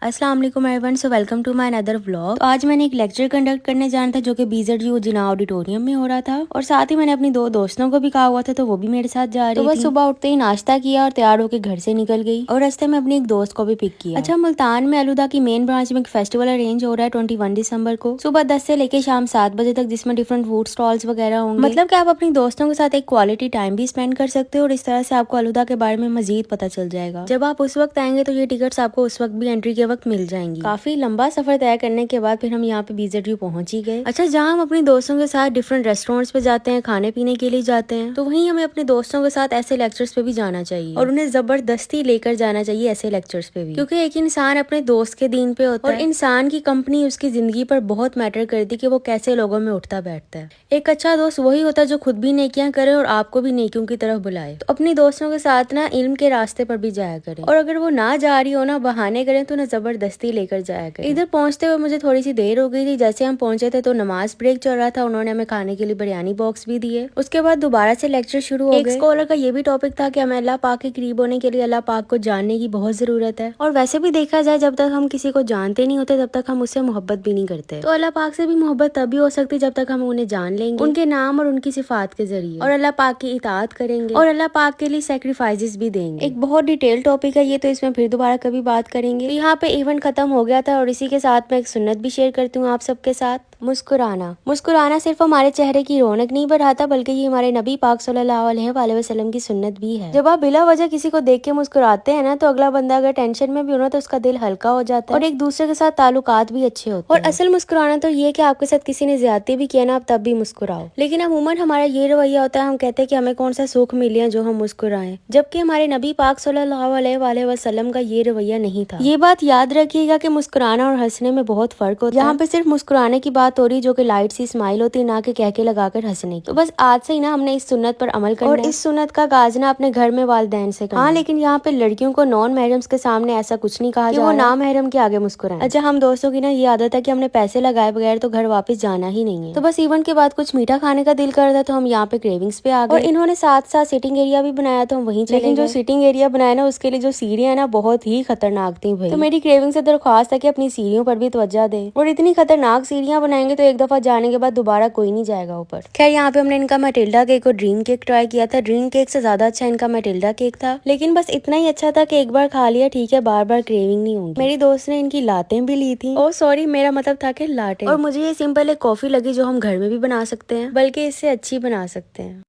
अस्सलाम वालेकुम everyone, so welcome to my another vlog. तो आज मैंने एक लेक्चर कंडक्ट करने जाना था जो कि BZU जिना ऑडिटोरियम में हो रहा था, और साथ ही मैंने अपनी दो दोस्तों को भी कहा हुआ था तो वो भी मेरे साथ जा रही थी। तो बस सुबह उठते ही नाश्ता किया और तैयार होकर घर से निकल गई और रास्ते में अपनी एक दोस्त को भी पिक किया। अच्छा, मुल्तान में अलुदा की मेन ब्रांच में एक फेस्टिवल अरेंज हो रहा है 21 दिसंबर को सुबह 10 से लेकर शाम 7 बजे तक, जिसमें डिफरेंट फूड स्टॉल्स वगैरह होंगे। मतलब कि आप अपनी दोस्तों के साथ एक क्वालिटी टाइम भी स्पेंड कर सकते हो और इस तरह से आपको अलुदा के बारे में मजीद पता चल जाएगा। जब आप उस वक्त आएंगे तो ये टिकट्स आपको उस वक्त भी एंट्री के वक्त मिल जाएंगी। काफी लंबा सफर तय करने के बाद फिर हम यहाँ पे BZU पहुंच ही गए। अच्छा, जहाँ हम अपने दोस्तों के साथ डिफरेंट रेस्टोरेंट्स पे जाते हैं, खाने पीने के लिए जाते हैं, तो वहीं हमें अपने दोस्तों के साथ ऐसे लेक्चर्स पे भी जाना चाहिए और उन्हें जबरदस्ती लेकर जाना चाहिए ऐसे लेक्चर्स पे भी, क्योंकि एक इंसान अपने दोस्त के दीन पे होता है और इंसान की कंपनी उसकी जिंदगी पर बहुत मैटर करती है कि वो कैसे लोगों में उठता बैठता है। एक अच्छा दोस्त वही होता है जो खुद भी नेकियां करे और आपको भी नेकियों की तरफ बुलाए। तो अपनी दोस्तों के साथ ना इल्म के रास्ते पर भी जाया करें, और अगर वो ना जा रही हो ना, बहाने करें तो ना जबरदस्ती लेकर जाया करें। इधर पहुंचते हुए मुझे थोड़ी सी देर हो गई थी। जैसे हम पहुंचे थे तो नमाज ब्रेक चल रहा था, उन्होंने हमें खाने के लिए बिरयानी बॉक्स भी दिए। उसके बाद दोबारा से लेक्चर शुरू हो गए। एक स्कॉलर का ये भी टॉपिक था कि हमें अल्लाह पाक के करीब होने के लिए अल्लाह पाक को जानने की बहुत जरूरत है, और वैसे भी देखा जाए जब तक हम किसी को जानते नहीं होते तब तक हम उससे मोहब्बत भी नहीं करते। तो अल्लाह पाक से भी मोहब्बत तभी हो सकती जब तक हम उन्हें जान लेंगे, उनके नाम और उनकी सिफात के जरिए, और अल्लाह पाक की इताअत करेंगे और अल्लाह पाक के लिए सैक्रिफाइसेस भी देंगे। एक बहुत डिटेल टॉपिक है ये, तो इसमें फिर दोबारा कभी बात करेंगे। तो यहाँ पे इवेंट खत्म हो गया था और इसी के साथ मैं एक सुन्नत भी शेयर करती हूँ आप सबके साथ। मुस्कुराना सिर्फ हमारे चेहरे की रौनक नहीं बढ़ाता, बल्कि ये हमारे नबी पाक सल्लल्लाहु अलैहि वसल्लम की सुन्नत भी है। जब आप बिला वजह किसी को देख के मुस्कुराते हैं ना, तो अगला बंदा अगर टेंशन में भी हो ना तो उसका दिल हल्का हो जाता है और एक दूसरे के साथ ताल्लुकात भी अच्छे होते हैं। और असल मुस्कुराना तो ये कि आपके साथ किसी ने ज्यादती भी किया ना, आप तब भी मुस्कुराओ। लेकिन अमूमन हमारा ये रवैया होता है, हम कहते हैं कि हमें कौन सा सुख मिले जो हम मुस्कुराएं, जबकि हमारे नबी पाक सल्लल्लाहु अलैहि वसल्लम का ये रवैया नहीं था। ये बात याद रखिएगा कि मुस्कुराना और हंसने में बहुत फर्क होता है। यहाँ पे सिर्फ मुस्कुराने की बात हो रही जो कि लाइट सी स्माइल होती है, ना कि कह के लगाकर हंसने की। तो बस आज से ही ना हमने इस सुन्नत पर अमल करना है, और इस सुन्नत का आगाज ना अपने घर में वालिदैन से करना। हाँ, लेकिन यहाँ पे लड़कियों को नॉन महरम्स के सामने ऐसा कुछ नहीं कहा कि वो ना महरम के आगे मुस्कुराएं। अच्छा, हम दोस्तों की ना ये आदत है कि हमने पैसे लगाए बगैर तो घर वापस जाना ही नहीं है। तो बस इवेंट के बाद कुछ मीठा खाने का दिल कर रहा था तो हम यहाँ पे क्रेविंग्स पे आ गए, और इन्होंने साथ साथ सिटिंग एरिया भी बनाया तो हम वहीं चले गए। लेकिन जो सिटिंग एरिया बनाया ना, उसके लिए जो सीढ़ियां है ना, बहुत ही खतरनाक थी भाई। तो मेरी क्रेविंग से दरख्वास्त है कि अपनी सीढ़ियों पर भी तवज्जो दे, और इतनी खतरनाक सीढ़ियां बनाएंगे तो एक दफा जाने के बाद दोबारा कोई नहीं जाएगा ऊपर। खैर, यहाँ पे हमने इनका मैटिल्डा केक और ड्रीम केक ट्राई किया था। ड्रीम केक से ज्यादा अच्छा इनका मैटिल्डा केक था, लेकिन बस इतना ही अच्छा था कि एक बार खा लिया ठीक है, बार बार क्रेविंग नहीं होगी। मेरी दोस्त ने इनकी लाटें भी ली थी। ओह सॉरी, मेरा मतलब था कि लाटें। और मुझे ये सिंपल एक कॉफी लगी जो हम घर में भी बना सकते हैं, बल्कि इससे अच्छी बना सकते हैं।